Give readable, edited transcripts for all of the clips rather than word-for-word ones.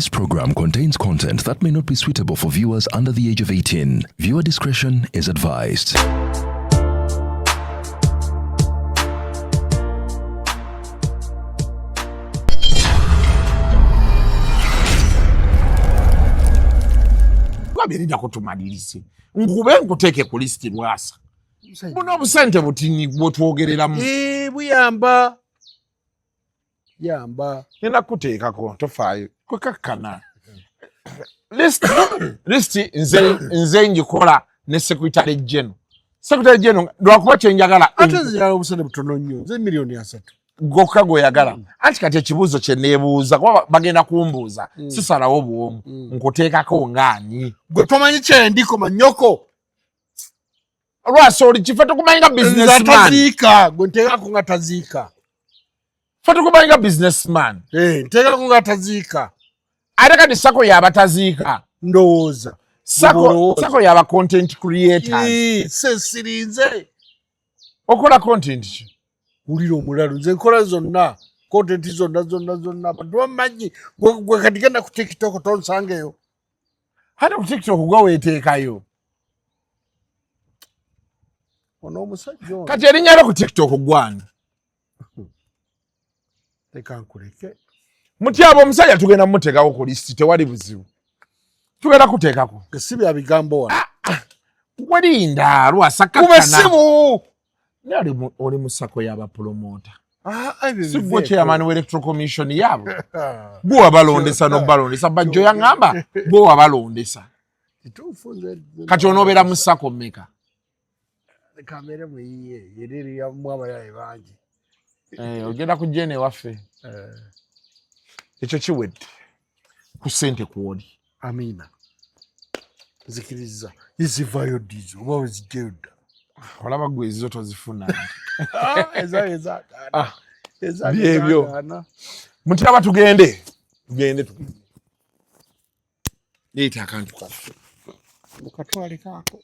This program contains content that may not be suitable for viewers under the age of 18. Viewer discretion is advised. Birida kutumalirize ngube nkuteke ku list lwasa muno busente butini bwotwogereramu buyamba nina kuteekako tofaayo kwekakkana list nze njikola ne secretary general lwakuba kyenjagala ate zirala obusente butono nnyo nze miliyoni 3 gokka gweyagala anti kati ekibuuzo kye neebuuza kuba bagenda kumbuuza sisalawo bwomu nkuteekako ngaani gwe tomanyi kyendiko mannyoko lwasa oli kife tukumanyi nga businessman taziika gwe nteekako nga taziika fe tukumanyi nga businessman nteekako nga taziika ate kati sako yabataziika ndowooza sako yaba content creators sesirinze okola content ki ulira omulalu nze nkola zonna content zonna abantu bamanyi gwe kati genda ku TikTok tonsangeyo ate ku TikTok gwe weeteekayo ono omusajja ono kati erinnya lyo ku TikTok gwani leka nkuleke mutyaba omusajja tugenda mumuteekako ku lisiti tewali buzibu tugenda kuteekako si bya bigambo wano welinda lwasa kubesimu oli mu sako y'abapromota si gwe chairman w'electoral commission yaabo gwe wabalondesa n'obalondesa bajjo yaŋŋamba gwe wabalondesa kati onoobeera mu sako mmeka kamere muyiye yereri ya mwabayaye bangi ogenda ku jene waffe ekyo kiwedde ku ssente kwoli amina zikiriza izivayo dizo oba wezijjayo dda olaba gwe ezizo tozifuna byebyo mutyaba tugende leeta akantu kaffe mukatwalekaako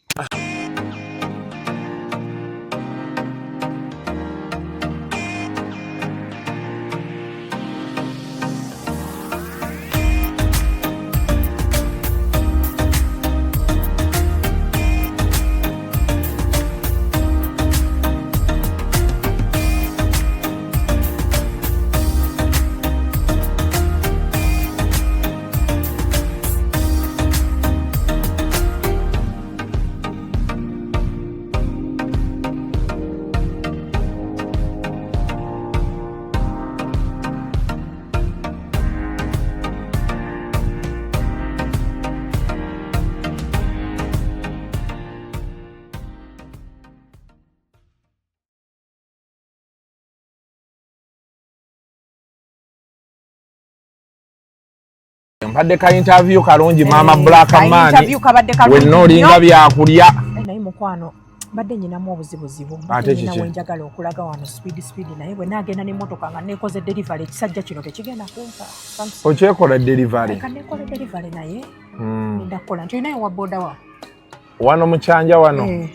mpadde ka interview kalungi mama Black Man wenna olinga byakulya naye mukwano badde nyinamu obuzibuzibu nyina wenjagala okulaga wano speed naye bwe naagenda n'emmotoka nga neekoze delivery ekisajja kino tekigenda kumpa okyekola delivery nekola delivery naye ndakukola nti olinayo wa boda wa wano mukyanja wano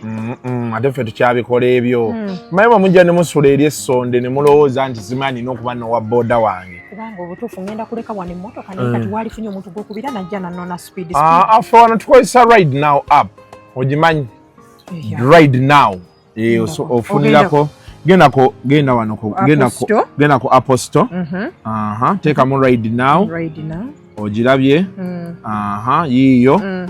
ate ffe tukyabikola ebyo maye bwemujja ne musula eri essonde ne mulowooza nti zimanyi n'okuba nowa boda wange kubanga obutuufu ngenda kuleka wano emmotoka naye kati waalifunye omuntu gwokubira najja nanona speed affe wano tukozesa ride now app ogimanyi ride now ofunirako genda wano genda ku Apple Store teekamu ride now ogirabye yiiyo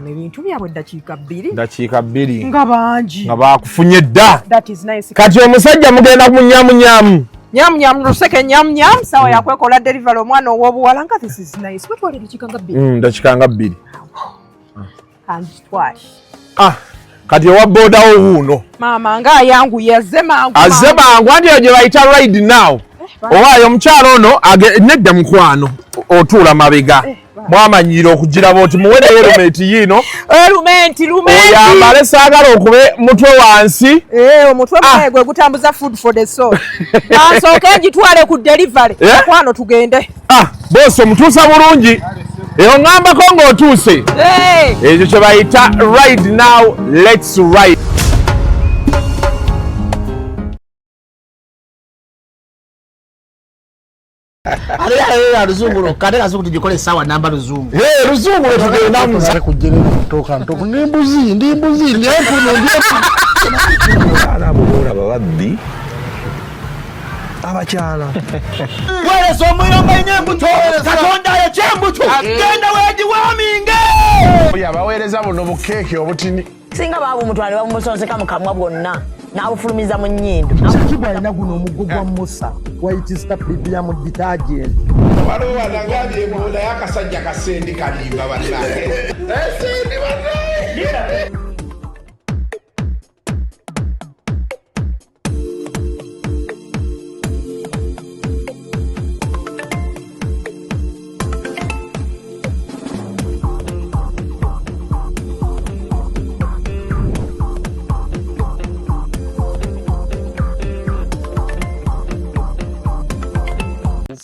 ebintu byabwe dakiika 2 nga bangi nga bakufunye dda nice. kati omusajja mugenda munyamunyamu luseke nyamunyam sawa yakwekola delivery omwana ow'obuwala nga this is nice wetwale dakiika nga 2 dakiika nga 2 anditwashi kati owa bodawo wuuno maama nga ayanguye azze mangu anti eyo gye bayita ride now owaayo omukyalo ono nedda mukwano otuula mabega mwamanyire okugiraba oti muwereyo erumenti yiino oyambale saagala okube mutwe wansi omutwe mwaye gwe gutambuza food for the soul ansooke ngitwale ku delivery mukwano tugende bose omutuusa bulungi eyo ŋŋambako ng'otuuse ekyo kye bayita ride now let's ride Ale Luzungu kale kazi kutijikole sawa namba Luzungu. Luzungu tugenda muza kujerera kutoka ntoko ndimbuzi ndi Ana bora babaddi abakyala Wale somuyo mbenyebuto katonda ya chembuto genda weji waminge yabaweereza buno bukeke obutini singa babu mutwale bamusonseka mukamwa bwonna n'abufulumiza mu nnyindo Kibwa ina guno omugo gwa Musa wayitista Biblia mu detergent waliwo wanagambye ebola y'akasajja kasendi kalimba bannange esendi bannange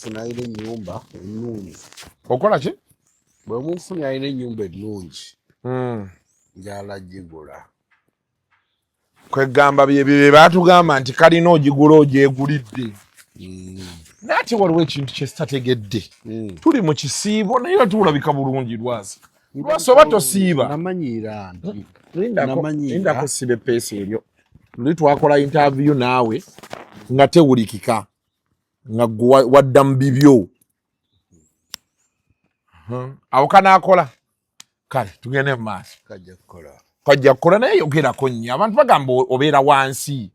Funaire nyumba ennungi. Okola ki? Bwe mufunaire ennyumba ennungi. Njala gigula. Kwegamba bye baatugamba nti kalina ogigula ogyegulidde. Naate waliwo ekintu kye sitategedde. Tuli mu kisiibo naye tulabika bulungi Lwasa. Lwasa oba tosiiba. Namanyiira nti. Lindako sibe peesi eryo. Luli twakola interview naawe nga tewulikika. Nga wadda mu bibyo. Awo kanaakola. Kale tugende mu maaso. Kajja kukola naye yogerako nnyo. Abantu bagamba obeera wansi.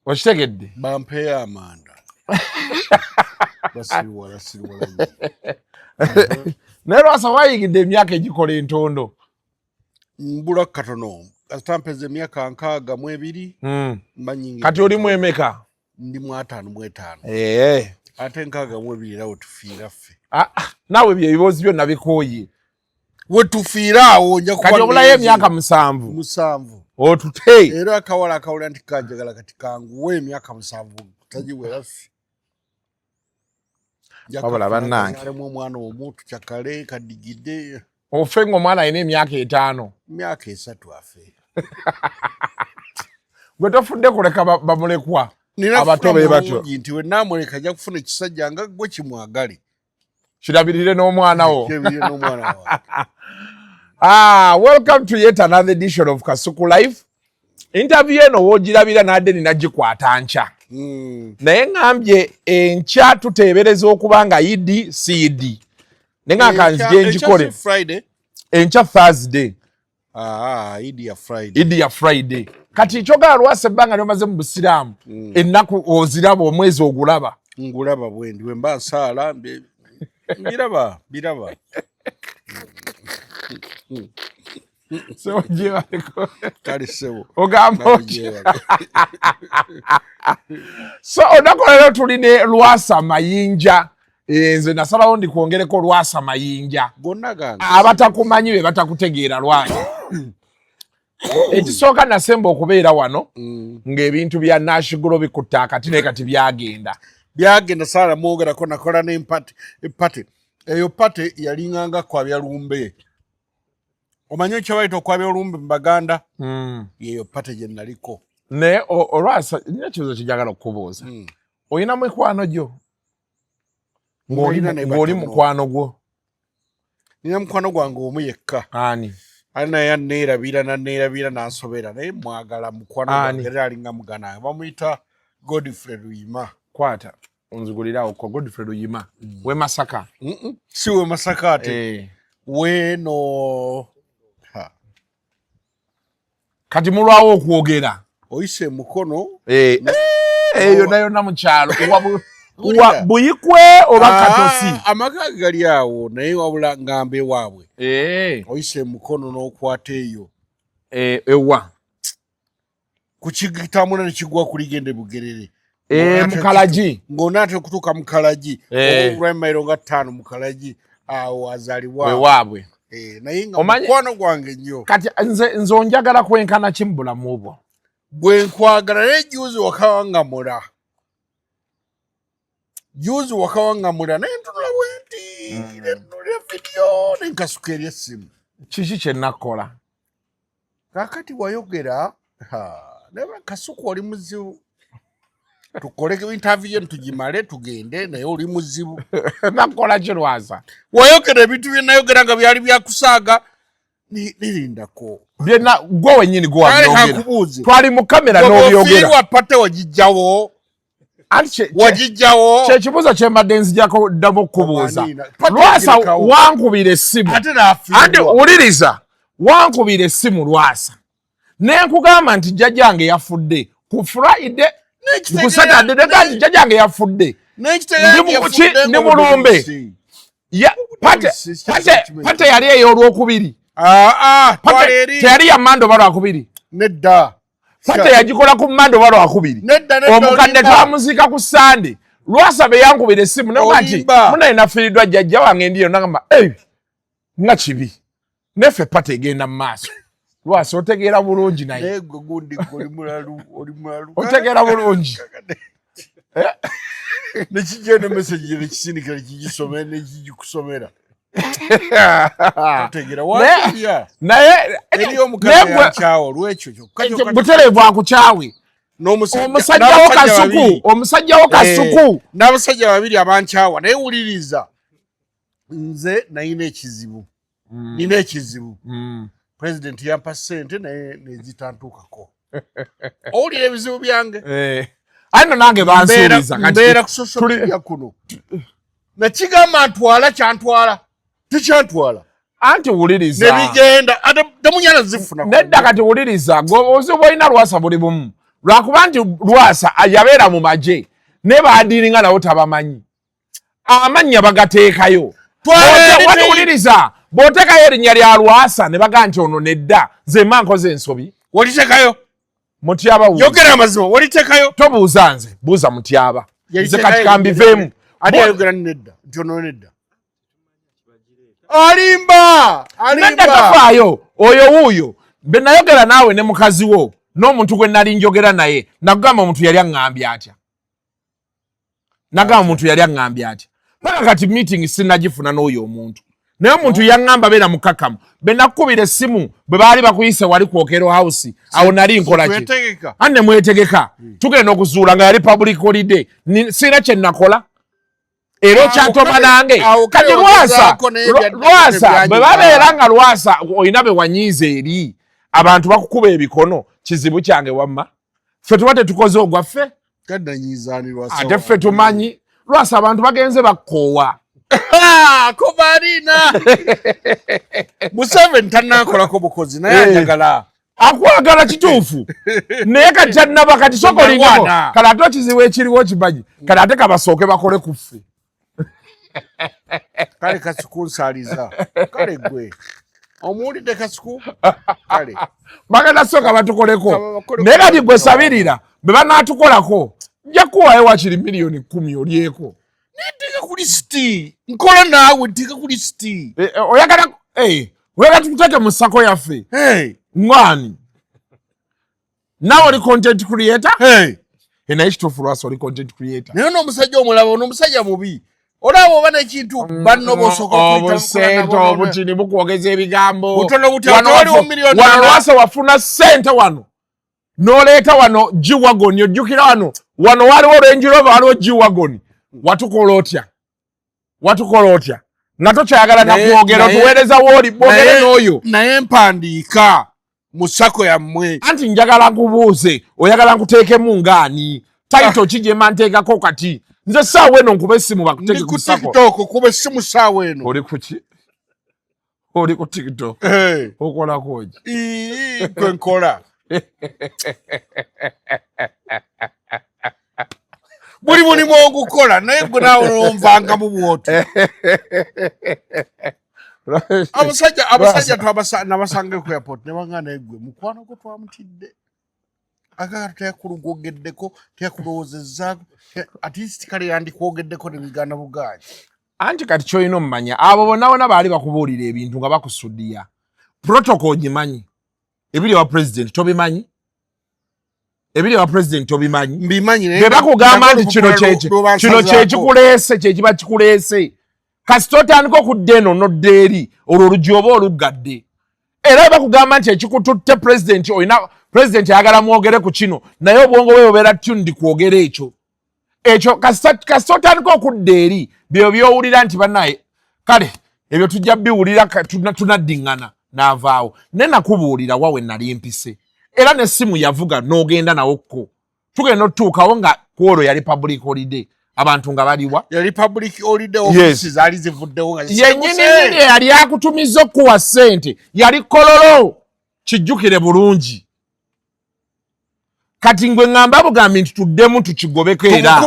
Okitegedde? Bampeeyo amanda. Basiruwala. Naye Lwasa wayigidde emyaka egikola entondo. Mbula katono. Kasitampeze emyaka 62. Kati oli mwemeka? Ndi mu 5. Ate 62 rawo tufiira ffe. Naawe bye bibuuzo byonna bikooye. We tufiira awo nja kuba. Kati obulayo emyaka 7. Otute. Era akawala nti kanjagala kati kanguwe emyaka 7 tagiwera ffe. Wabula bannange. Alemu omwana omuntu kyakale kadigidde. Ofe ng'omwana alina emyaka 5. Emyaka 3 afe. Gwe tofudde kuleka bamulekwa. Abatobe batyo. Nti we namuleka ajja kufuna ekisajja nga gwe kimwagale. Kirabirire n'omwana wo. Kirabirire n'omwana wo. Welcome to yet another edition of Kasuku Live. Interview eno woogirabira n'adde ninagikwata nkya. Naye ngambye enkya tuteebereza okuba nga Idi si Idi. Ne nga kanzige njikole. Enkya Thursday. Idi ya Friday. Idi ya Friday. Kati kyogala Lwasa ebbanga lyomaze mu Busiraamu. Ennaku oziraba omwezi ogulaba. Ngulaba bwendi we mba nsaala biraba. Sebo gyebaleko. Kale sebo. Ogamba so olunaku leero tuli ne Lwasa Mayinja. Nze nasalawo ndikwongereko Lwasa Mayinja. Gonna gange. Abatakumanyi be batakutegeera Lwasa. Ekisooka nasemba okubeera wano ng'ebintu bya Nashigulo bikutte akati naye kati byagenda saala mwogerako nakola n'empate eyo pate yalinganga kwabya lumbe. Omanyi ekyo bayita okwabya olumbe mu Baganda? Yeyo pate gye naliko. Naye Lwasa nina ekibuuzo kijagala okubuuza. Oyina mikwano gyo? Ng'oli mukwano gwo? Nina mukwano gwange omu yekka. Ani? Alina yanneerabira n'ansobera naye mwagala mukwano gwange era alinga mugana. Bamuyita Godfrey Luyima. Kwata onzigulirawo ko Godfrey Luyima. We Masaka? Si we Masaka ate. Weno. Kati mulwawo okwogera. Oyise mukono. Eyo nayo mu kyalo. Buyikwe oba Katosi. Amaka gali awo naye wabula ngambe waabwe. Oyise mukono n'okwata eyo. Ewa. Kukigitamuna ne kigwa kuligende Bugerere. Mukalaji. Ng'onaate okutuuka Mukalaji. Olw'emairo nga 5 Mukalaji awo azaalibwa. We waabwe. Naye nga mukwano gwange nnyo. Kati nze onjagala kwenkana ki mu bulamu bwo? Bwe nkwagala naye juzi wakawangamula. Naye ntunula bwenti. Ntunulira vidiyo nenkasuka eri essimu. Kiki kye nakola? Kaakati wayogera. Naye Kasuku oli muzibu. tukoleke interview tugimale tugende naye oli muzibu nakola kirwaza wayogera ebintu byenayogera nga byali byakusaaga nirindako byena gwe wenyini gwe wabyogera twali mu kamera n'obyogera wapate wagijjawo kyekibuuzo kyembadde nzijako ddamu okubuuza Lwasa wankubira essimu ate wuliriza wankubira essimu Lwasa nenkugamba nti jjajjange yafudde ku Friday ku Saturday nega nti jjajjange yafudde ndi mulumbe pate yali ey'olwokubiri teyali ya Mandoba lwakubiri nedda pate yagikola ku Mandoba lwakubiri omukadde twamuziika ku Sande Lwasa be yankubira essimu naga nti munaye nafiiriddwa jjajja wange ndiyo nagamba nga kibi neffe pate egenda mu maaso Lwasa otegeera bulungi naye otegeera bulungi nekigenda message nekisindika nekigisomera nekigikusomera naye butereevu akukyawe omusajjawo kasuku n'abasajja babiri abankyawa naye wuliriza nze nina ekizibu President yampa ssente naye nezitantuukako owulira ebizibu byange ano nange bansuubiza mbeera ku social media kuno nakigamba ntwala kyantwala tekyantwala anti wuliriza nebigenda temunyala zifuna nedda kati wuliriza obuzibu bwolina Lwasa buli bumu lwakuba nti Lwasa yabeera mu magye ne baadiringa nawo tabamanyi amannya bagateekayo wali wuliriza bw'oteekayo erinnya lya Lwasa ne baga nti ono nedda ze mankoze ensobi waliteekayo Mutyaba yogera amazima waliteekayo tobuuza nze buuza Mutyaba nze kati kambiveemu ate yayogera nedda nti ono nedda alimba nedda tafaayo oyo wuuyo be nayogera naawe ne mukazi wo n'omuntu gwe nali njogera naye nakugamba omuntu yali aŋŋambye atya paka kati meeting sinagifuna n'oyo omuntu naye omuntu yaŋŋamba beera mukakamu be nakukubira essimu bwe baali bakuyise wali ku Okero House awo nali nkola ki anne mwetegeka tugenda okuzuula nga yali public holiday sina kye nakola era okyatoma nange kati Lwasa bwe babeera nga Lwasa olina be wanyiize eri abantu bakukuba ebikono kizibu kyange wamma ffe tuba tetukoze ogwaffe ate ffe tumanyi Lwasa abantu bagenze bakkoowa kobarina Museveni tannakolako bukozi naye anjagala akwagala kituufu naye kati tannaba kati soko lingako kale ate ekizibu ekiriwo kimanyi kale ate kabasooke bakole ku ffe kale kasikunsaaliza kale gwe omuwulidde kasiku kale bagenda sooka batukoleko naye kati gwe sabirira bwe banaatukolako nja kuwaayo wakiri miliyoni 10 olyeko nteeka ku lisiti nkola naawe nteeka ku lisiti oyagala tukuteeke mu ssako yaffe ngwani naawe oli content creator naye kituufu Lwasa oli content creator naye n'omusajja omulaba n'omusajja mubi olaba oba n'ekintu banno bosooka obusente obutini bukwogeza ebigambo butono butya waliwo miliyoni wano Lwasa wafuna ssente wano n'oleeta wano G-Wagon ojjukira wano waliwo Range Rover waliwo G-Wagon watukola otya nga tokyayagala nakwogera otuweereza wooli bwogere n'oyo naye mpandiika mu ssako yammwe anti njagala nkubuuze oyagala nkuteekemu ngaani taito kijema nteekako kati nze saawa eno nkuba essimu bakuteeke ku ssako TikTok kuba essimu saawa eno oli kuki oli ku TikTok okolako ki kwe nkola buli mulimu ogukola naye gwe naawe olwomvanga mu bwoto abasajja nabasanga ku airport ne banga naye gwe mukwano gwe twamutidde agala teyakulugwogeddeko teyakulowoozezzaako atisti kale yandikwogeddeko ne bigana bugaanyi anti kati kyolina omumanya abo bonna baali bakubuulira ebintu nga bakusuddiya protocol gimanyi ebiri wa president tobimanyi mbimanyi be bakugamba nti kino kyekikuleese kyekiba kikuleese kasita otandika okudda eno nodda eri olwo olugi oba oluggadde era bakugamba nti ekikututte president oyina president ayagala mwogere ku kino naye obwongo bwe bubeera tuned kwogera ekyo ekyo kasita otandika okudda eri byo byowulira nti bannaye kale ebyo tujja biwulira tunaddiŋŋana n'avaawo naye nakubuulira wa we nali mpise era n'essimu yavuga n'ogenda nawokko tugenda otutuukawo nga kwolwo yali public holiday abantu nga baliwa yali public holiday office zaali zivuddewo nga yennyini yali akutumiza okuwa ssente yali kololo kijjukire bulungi kati ngwe ŋŋamba bugambi nti tuddemu tukigobeko era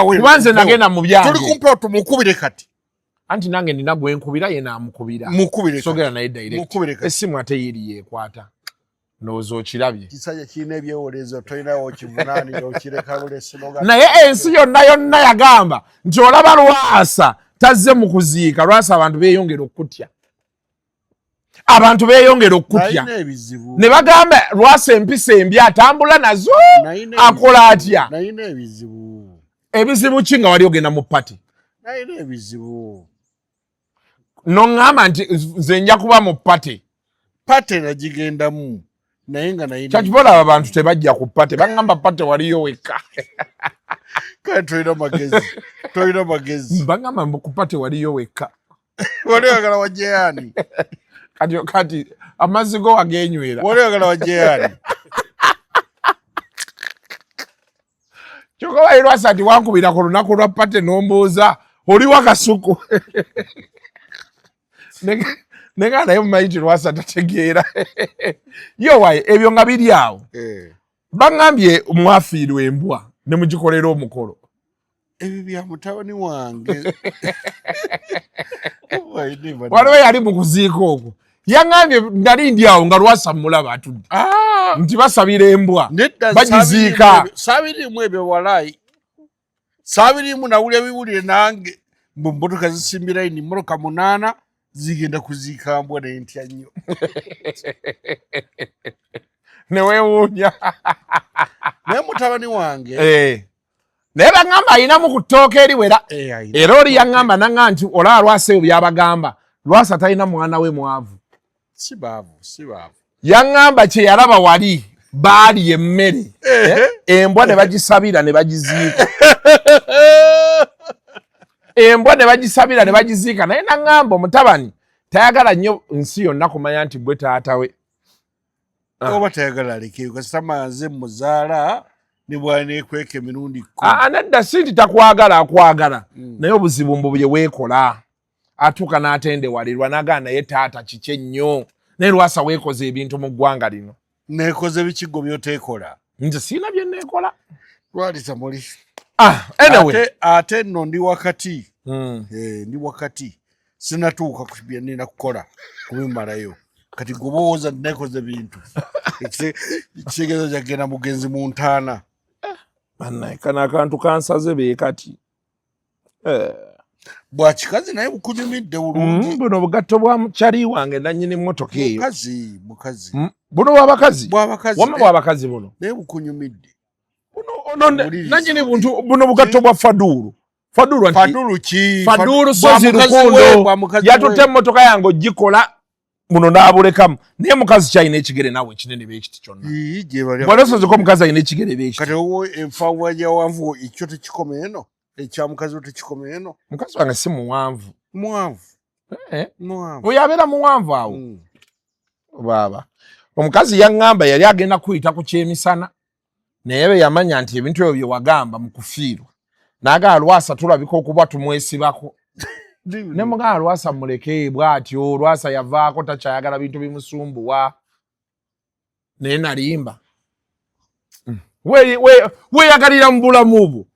kuba nze nagenda mu byange tuli kumpewo tumukubire kati anti nange nina gwenkubira ye naamukubira sogera naye direct essimu ate yeri yeekwata ndowooza okirabye kisajja kirina ebyewolezo tolinawo okivunaanira okireka bulesinoga naye ensi yonna yagamba nti olaba Lwasa tazze mu kuziika Lwasa abantu beeyongera okutya ne bagamba Lwasa empisa embi atambula nazo akola atya nayina ebizibu ki nga wali ogenda mu pati nayina ebizibu noŋŋamba nti nze nja kuba mu pati nagigendamu naye nga nayina kyakibola abo abantu tebajja ku pate baŋŋamba pate waliyo wekka kale tolina magezi baŋŋamba ku pate waliyo wekka wali oyagala wajeyani kati amazzi go wagenywera wali oyagala wajeyani kyokka wayi Lwasa nti wankubira ku lunaku lwa pate n'ombuuza oli wakasuku nenga naye mumanyi nti Lwasa tategeera yo waye ebyo nga biri awo baŋŋambye mwafiirwa embwa ne mugikolera omukolo ebyo bya mutabani wange waliwo yali mu kuziika okwo yaŋŋambye nali ndi awo nga Lwasa mulaba atudde nti basabira embwa bagiziika saabirimu ebyo walayi saabirimu nawulya biwulire nange mmotoka zisimbira ini mmotoka 8 zigenda kuziika mbwa naye ntya nnyo neweewuunya naye mutabani wange naye baŋŋamba ayinamu ku ttooka eriwera era oli yaŋŋamba naŋŋa nti olaba Lwasa eyo byabagamba Lwasa talina mwana we mwavu si baavu yaŋŋamba kye yalaba wali baali emmere embwa ne bagisabira ne bagiziika naye naŋŋamba omutabani tayagala nnyo nsi yonna kumanya nti gwe taata we oba tayagala alekeyo kasita maze muzaala ne bwaneekweka emirundi nedda si nti takwagala akwagala naye obuzibu mbu bye weekola atuuka n'atendewalirwa n'agamba naye taata kiki ennyo naye Lwasa weekoze ebintu mu ggwanga lino neekoze bikigo byoteekola nze siina bye neekola lwalisa muli anyway ate nno ndi wakati sinatuuka ku bye nnina kukola kubimalayo kati gobowooza neekoze bintu ekitegeezo kyagenda mugenzi mu ntaana bannaye kano akantu kansaze beekati bwakikazi naye bukunyumidde bulungi buno bugatto bwa mukyali wange nannyini mmotoka eyo mukazi buno wama bwabakazi buno naye bukunyumidde nannyini buntu buno bugatto bwa Fadulu sozi Lukundo yatutte emmotoka yange ogikola buno n'abulekamu naye mukazi kyalina ekigere naawe ekinene beekiti kyonna bwalesozeko omukazi alina ekigere beekiti kati owo enfawa yawanvu ekyo tekikoma eno ekya mukazi we tekikoma eno mukazi wange si muwanvu oyo abeera muwanvu awo baaba omukazi yaŋŋamba yali agenda kuyita ku kyemisana naye bwe yamanya nti ebintu ebyo bye wagamba mu kufiirwa n'agamba Lwasa tulabika okuba tumwesibako ne mugamba Lwasa muleke bw'atyo Lwasa yavaako takyayagala bintu bimusumbuwa naye nalimba weeyagalira mu bulamu bwo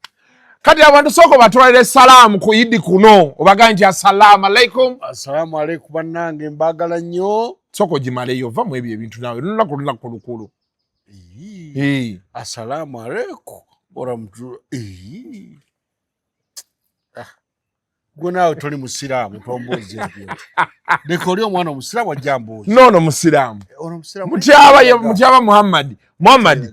kati abantu sooka batwalira essalaamu ku Idi kuno obagaa nti assalaamu alaikum bannange mbaagala nnyo sooka ogimaleyo va mu ebyo ebintu naawe lunaku lukulu assalaamu alaikum oramutu gwe naawe toli musiraamu tombuuza ebyo leka oli omwana omusiraamu ajja mbuuza noono musiraamu mutyaba Muhammadi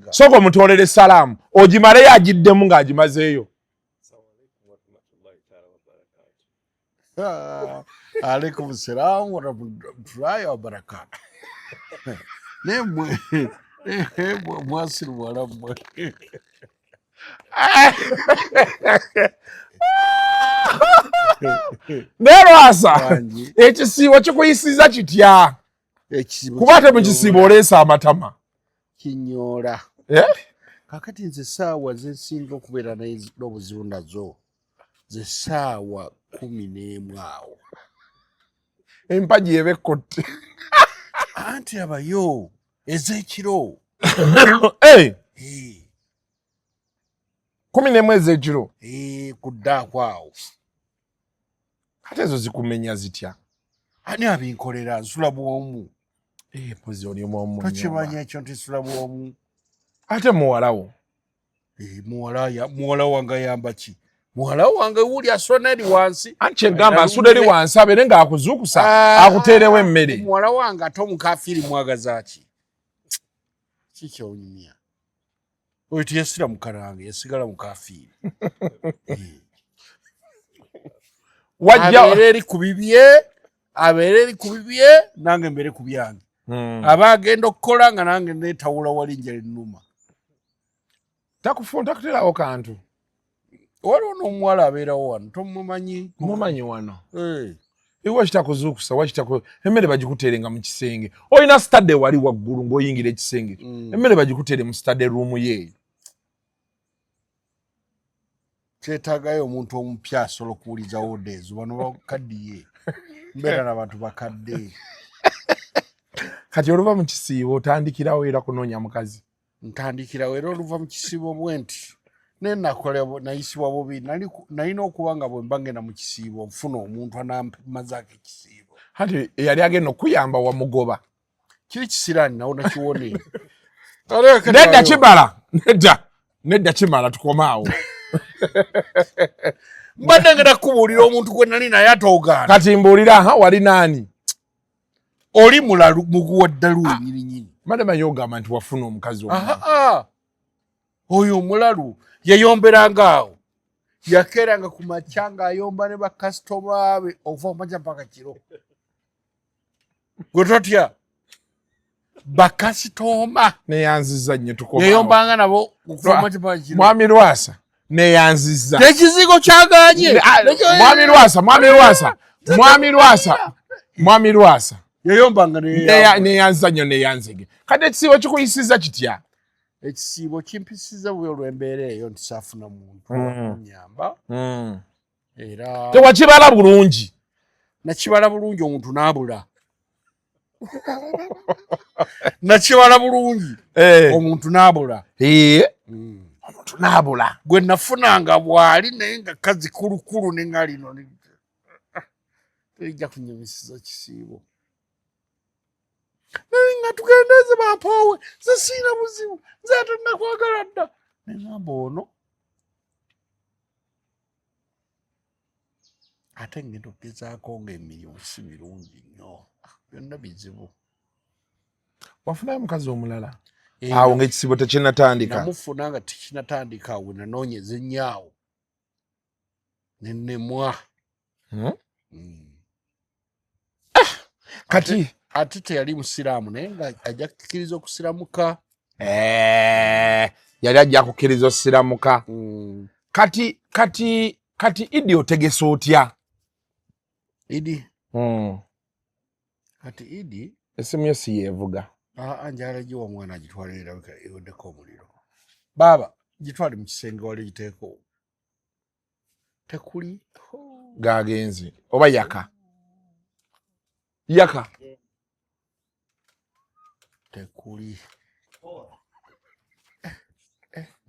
sooka omutwolera essalaamu ogimaleyo agiddemu ng'agimazeeyo alaikum salaam warahmatullahi wabarakatuh mwasiru walammwe Nerwasa ekisiibo kikuyisiza kitya kuba ate mu kisiibo oleesa amatama kinyoola kakati nze essaawa zensinga okubeera n'obuzibu nazo ze ssaawa 11 awo empagi eba ekkotte anti abayo ez'ekiro 11 ez'ekiro ku ddaako awo ate ezo zikumenya zitya ani abinkolera nsula bwomu mpozi oli omwomu tokimanya ekyo nti nsula bwomu ate muwalawo muwala wange ayamba ki muwala wange wuli asula neri wansi anti kyegamba asula eri wansi abeere ng'akuzuukusa akuteerewo emmere muwala wange ate omukafiiri mwagaza ki kikyonyumya oyo teyasira mukarange yasigala mukafiiri abeere eri ku bibye nange mbere ku byange aba agenda okukola nga nange neetawula wali nja ennuma takuterawo kantu waliwo n'omuwala abeerawo wano tomumanyi mumanyi wano iwe kitakuzuukusa emmere bagikuteerenga mu kisenge olina sitadde wali waggulu ng'oyingira ekisenge emmere bagikuteere mu sitadde ruumu ye kyetaagayo omuntu omupya asobola okuwuliza odeezo bano bakaddiye mbeera n'abantu bakadde kati oluva mu kisiibo otandikirawo era kunoonya mukazi ntandikirawo era oluva mu kisiibo bwe nti naye nayisibwa bubi nalina okuba nga bwe mba ngenda mu kisiibo nfuna omuntu anamazaako ekisiibo anti eyali agenda okuyamba wamugoba kiri kisiraani nawo nakiwone nedda kimala nedda kimala tukomaawo mbadde ngenda kubuulira omuntu gwe nali naye atoogaana kati mbuulira wali naani oli mulalu muguwa ddalu nyininyini madama ogamba nti wafuna omukazi oyo omulalu yayomberanga awo yakeeranga ku makya ng'ayomba ne bakasitoma be ova omaja mpaka kiro gwe totya bakasitoma neyanziza nnyo tukomaawo yayombanga nabo mwami Lwasa neyanziza nekizigo kyaganye mwami Lwasa yayombanga neyanziza nnyo neyanzige kati ekisiibo kikuyisiza kitya ekisiibo kimpisiza bwe olw'embeera eyo nti saafuna muntu nyamba era tewakibala bulungi nakibala bulungi omuntu n'abula nakibala bulungi omuntu n'abula omuntu n'abula gwe nafunanga bwali naye nga kazi kulukulu ne nga lino terijja kunyumisiza kisiibo naye nga tugendeeze bampoowe ze siina buzibu nze ate nakwagala dda neŋamba ono ate ngenda okugezaako ng'emirimu si mirungi nnyo byonna bizibu wafunayo mukazi omulala awo ng'ekisiibo tekinnatandika namufuna nga tekinnatandika awo nanoonyeza ennyo nennemwa kati ate teyali musiraamu naye nga ajja kukkiriza okusiramuka yali ajja kukkiriza osiramuka kati Idi otegesa otya Idi kati Idi esimu yo si yeevuga njala giwa omwana agitwala erabika eweddeko omuliro baaba gitwale mu kisenge wali giteeko tekuli gagenze oba yaka tekuli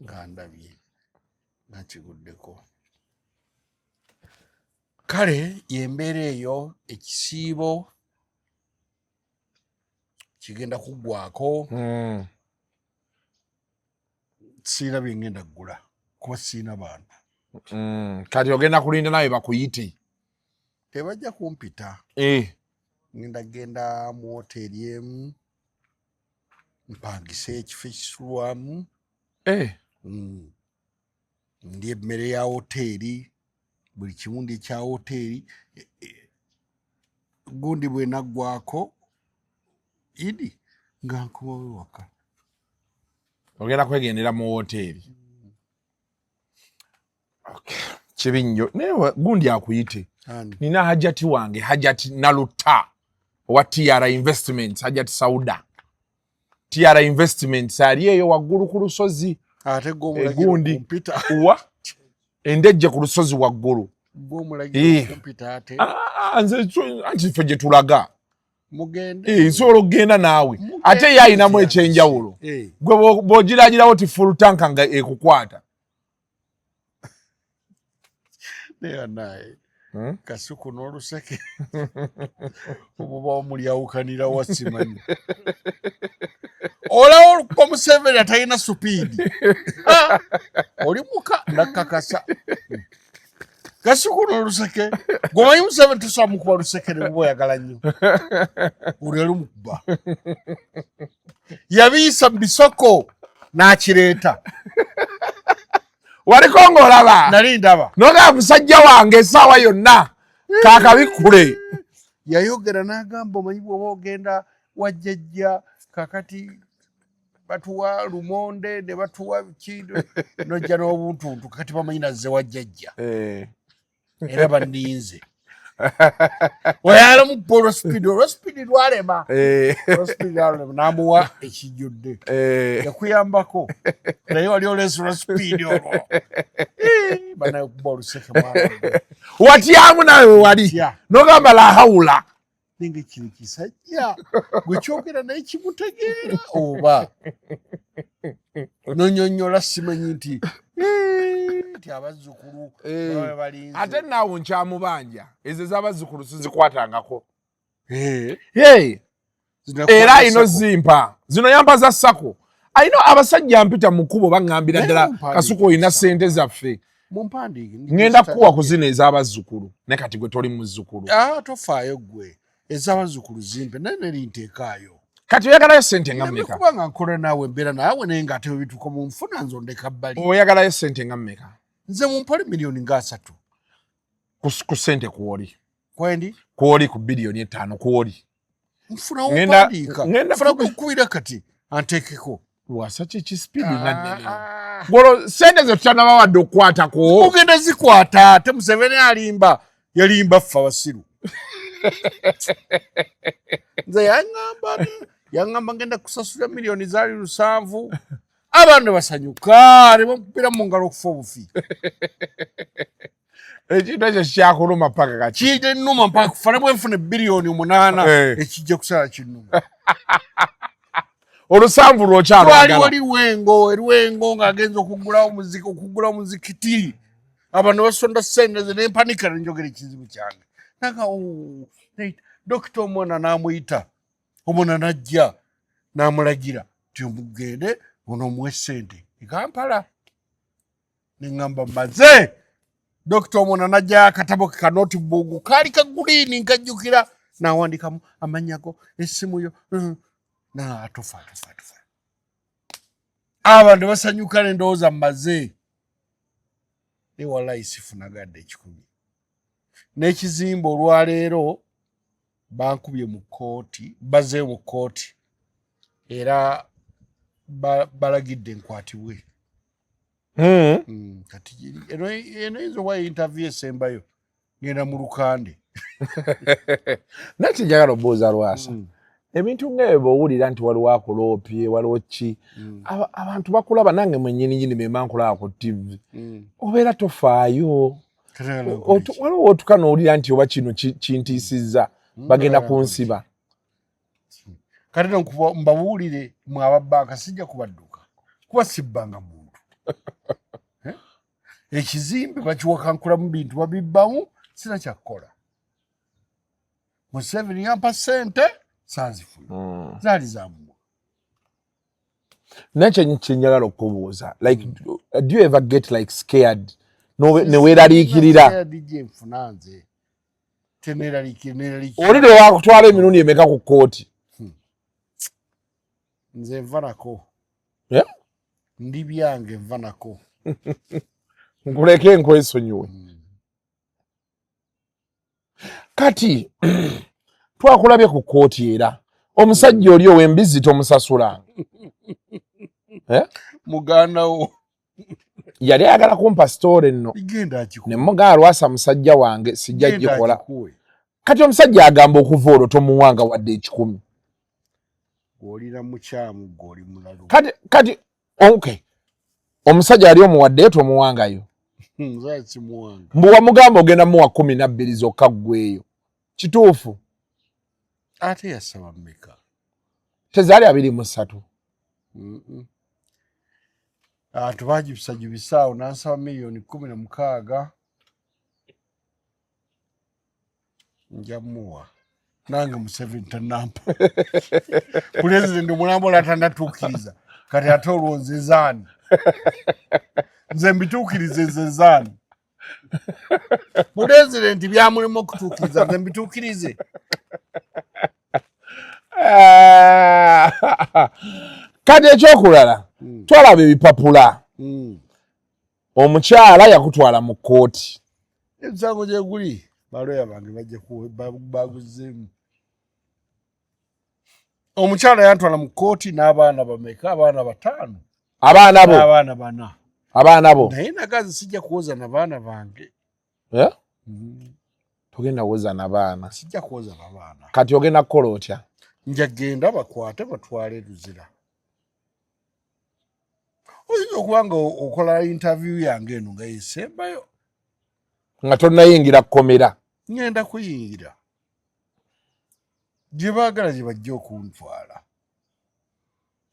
nga ndabye nakiguddeko kale yembeera eyo ekisiibo kigenda kuggwako siina byengenda kugula kuba siina bantu kati ogenda kulinda nawe bakuyite tebajja kumpita ngenda mu woteeri emu mpangisa ekifo ekisulwamu ndi emmere ya woteeri buli kimu ndi ekya woteeri gundi bwe naggwako Idi nga nkomawo waka ogenda kwegendera mu woteeri Okay. Chibinyo newe gundi akuyite. Nina Hajati wange, Hajati Naluta wa TR Investments, Hajati Sauda. TR Investments aliyeyo waggulu ku lusozi. Ate gomulagira kompita. Uwa endejje ku lusozi waggulu. Gomulagira kompita ate. Nze anti gye tulaga. Mugende. Isobola okugenda naawe. Ate yayinamu ekyenjawulo. Gwe bw'ogiragirawo ti full tank nga ekukwata. Neya naye. Kasuku n'oluseke. Obuba omulyawukanira wasimanyi. Olawo ko Museveni atalina supiidi. Oli muka nakakasa. Kasuku n'oluseke. Gomanyi Museveni tusobola mukuba luseke ne buba oyagala nnyo. Oli mukuba. Yabiisa mu bisoko n'akireeta. Waliko ng'olaba. Nali ndaba. Noga musajja wange essaawa yonna kaakabikule. Yayogera n'agamba omanyi bw'oba ogenda wajjajja kakati batuwa lumonde ne batuwa kintu nojja n'obuntuntu kakati bamanyi nazze wajjajja. Era banninze. Oyala mu Polo Speed lwalema. Speed lwalema n'amuwa ekijjudde. Yakuyambako. Naye wali olesula Speed olwo. Banaye okuba oluseke mwana. Watyamu nawe wali. Nogamba la hawula. Ninga kino kisajja. Gwe kyogera naye kimutegeera oba. Nonyonyola simanyi nti abazzukulu balinze. Ate naawe nkyamubanja ezo z'abazzukulu sizikwatangako. Era ayino zimpa zino yampa za ssako. Ayino abasajja mpita mu kkubo baŋŋambira ddala Kasuku oyina ssente zaffe. Ngenda kukuwa ku zino ez'abazzukulu ne kati gwe toli muzzukulu. Tofaayo gwe ez'abazzukulu zimpe naye nerinteekaayo. Kati oyagalayo ssente nga mmeka? Kubanga nkola naawe embeera naawe naye ng'ate bituuka mu nfuna nzondeka bbali. Oyagalayo ssente nga mmeka? Nze mumpale miliyoni nga 3. Ku ssente kuwoli? Kwendi? Kuwoli ku biliyoni 5 kuwoli? Nfuna wompandiika. Nfuna kukubira kati anteekeko. Wasa kiki speed naddene. Golo ssente ze tutanaba wadde okukwatako. Ogenda zikwata ate Museveni alimba. Yalimba ffe abasiru. Nze yaŋŋamba ngenda kusasula miliyoni zaali 7. Abantu basanyuka ne bamukubira mu ngalo okufa obufi. Ekintu ekyo kyakuluma paka kati. Kijja nnuma mpaka kufa ne bwe nfuna biliyoni 8 ekijja kusala kinnuma. Olusanvu lwokyalwagala. Wali Lwengo ng'agenza okugula omuzikiti. Abantu basonda ssente ze n'empanika ne njogera ekizibu kyange. Naga Dokita omwana n'amuyita. Omwana n'ajja n'amulagira ti omugende onomuwe ssente e Kampala. Ne ŋŋamba mbaze. Dokita omwana n'ajja akatabo ke ka notebook kaali ka guliini nkajjukira n'awandikamu amannya go essimu yo. Tofa. Abantu basanyuka ne ndowooza mbaze. Wallahi sifunagadde ekikumi. N'ekizimba olwaleero bankubye mu kkooti, bazze mu kkooti. Era balagidde nkwatibwe. Kati eno eyinza oba interview esembayo ngenda mu lukande. Nakyo njagala obuuza Lwasa. Ebintu ng'ebyo bw'owulira nti waliwo akuloopye waliwo ki abantu bakulaba nange mwennyini bemba nkulaba ku TV obeera tofaayo waliwo otuka n'owulira nti oba kino kintiisizza bagenda kunsiba. Kati mbabuulire mwe ababbanka sijja kubadduka kuba sibbanga muntu. Ekizimbe bakiwakankulamu bintu babibbamu sina kyakukola. Museveni yampa ssente sanzifuna. Zaali zamuwa. Nakyo kyenjagala okubuuza. Like, do you ever get like scared? Ne weeraliikirira. Scared nfuna nze. Teneeraliikirira. Olire wakutwala emirundi emeka ku kkooti? Nze nva nako. Ndi byange nva nako. Nkuleke nkwesonyiwe. Kati twakulabye ku kkooti era omusajja oli ow'embizzi tomusasula. Muganda wo yali ayagala kumpa story nno ne mugaa lwasa musajja wange sijja gikola kati omusajja agamba okuva olwo tomuwanga wadde 10 olira mukyamu goli mulalu kati okay omusajja ali omuwadde tomuwangayo nzachi muwanga mbu wamugamba ogenda muwa 12 zokka ggweyo kituufu ate yasaba mmeka tezaali 23 tubagibisaawo nansaba $16,000 njamuwa nange Museveni tanampa President Mulambo atandatuukiriza kati ate olwo nze zaani nze mbituukirize nze zaani President byamulema okutuukiriza nze mbituukirize kati ekyokulala twalaba ebipapula omukyala yakutwala mu kkooti ebisango gye guli baloya bange bajja baguzeemu omukyala yantwala mu kkooti n'abaana bameka abaana 5 abaana bo naye nagazi sijja kuwoza n'abaana bange togenda kuwoza n'abaana sijja kuwoza n'abaana kati ogenda kukola otya nja genda bakwate batwale luzira oyinza okubanga okola interview yange eno nga yesembayo nga tonnayingira kukomera ngenda kuyingira gye baagala gye bajja okuntwala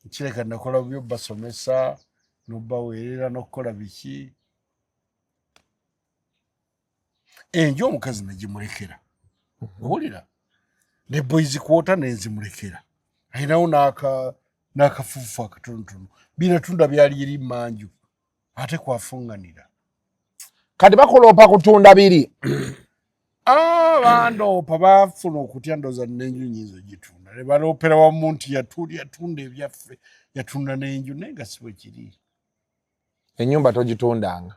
nkireka nakola byo basomesa n'obaweerera n'okukola biki enjo omukazi nagimulekera owulira ne boys kwota nenzimulekera ayinawo n'akafuufu akatonotono binatunda byali eri manju ate kwafunganira kati bakoloopa kutunda biri bandoopa bafuna okutya ndooza n'enju nyinza gitunda ne baloopera wamu nti yatunda ebyaffe yatunda n'enju naye nga si bwe kiri ennyumba togitundanga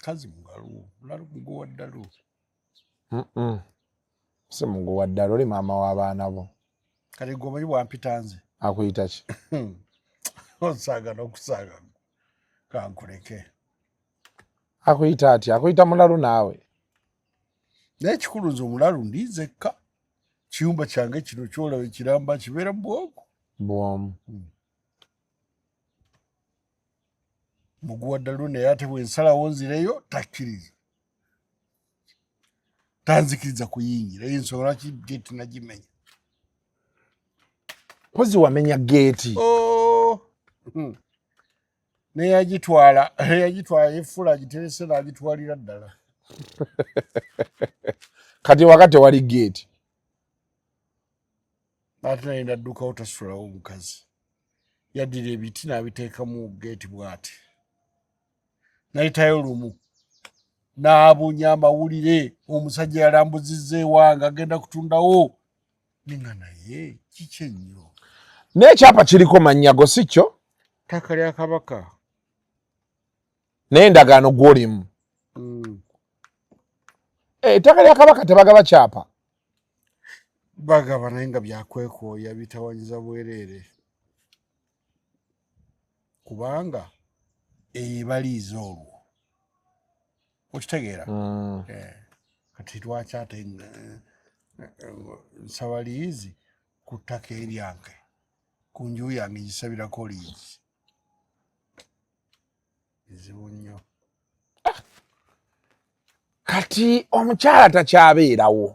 kazi mulalu muguwa ddalo si muguwa ddala oli maama w'abaana bo kati gwe omanyi bwampita nze akuyita ki osaaga n'okusaaga kankuleke akuyita atya akuyita mulalu naawe naye ekikulu nze omulalu ndinzekka kiyumba kyange kino kyolaba ekiramba kibeera mu bwongo bwomu muguwa ddalo naye ate bwensalawo nzireyo takkiriza tanzikiriza kuyingira ensonga lwaki geeti nagimenya pozi wamenya geeti neyagitwala yefula agiterese n'agitwalira ddala kati wakati wali geeti ate naye naddukawo tasulawo omukazi yaddira ebiti n'abiteekamu geeti bw'ati nayitayo lumu n'abunya amawulire omusajja yalambuzizza ewange agenda kutundawo ninga naye kiki ennyo n'ekyapa kiriko mannyago si kyo ttaka lya kabaka naye endagaano gw'olimu ettaka lya kabaka tebagaba kyapa bagaba naye nga byakwekooya bitawanyiza bwereere kubanga ebaliiza olwo okitegeera kati lwaki ate nsaba liizi ku ttaka eryange ku nju yange gisabirako liizi izibu nnyo kati omukyala takyabeerawo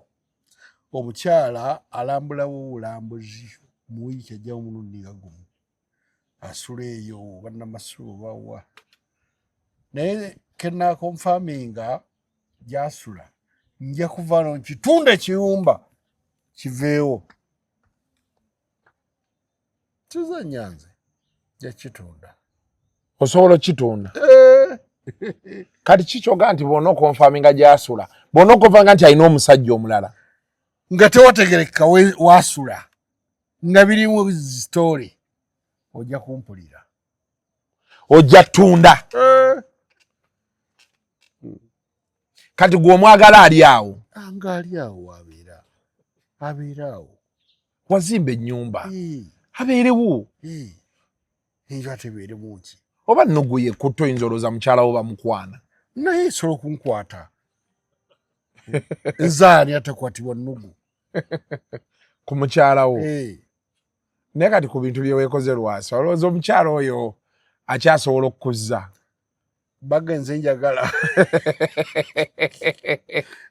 omukyala alambulawo obulambuzi mu wiiki ajja omulundi nga gumu asula eyo bannamasulo bawa naye kenaakonfaminga gyasula nja kuvaano nkitunda ekiyumba kiveewo kizanya nze jakitunda osobola okitunda kati kikyoga nti bona okonfaminga gyasula bona okonfaminga nti alina omusajja omulala nga tewategereka wasula nga birimu story ojja kumpulira ojja tunda kati gwe omwagala ali awo nga ali awo abeera awo wazimba ennyumba abeerewo enju atebeeremu ki oba Nugu ye kutto inzoloza mukyala oba mukwana naye esobola okunkwata nzaani atakwatibwa Nugu ku mukyala wo naye kati ku bintu bye weekoze Lwasa olowooza omukyala oyo akyasobola okukuzza baga nze njagala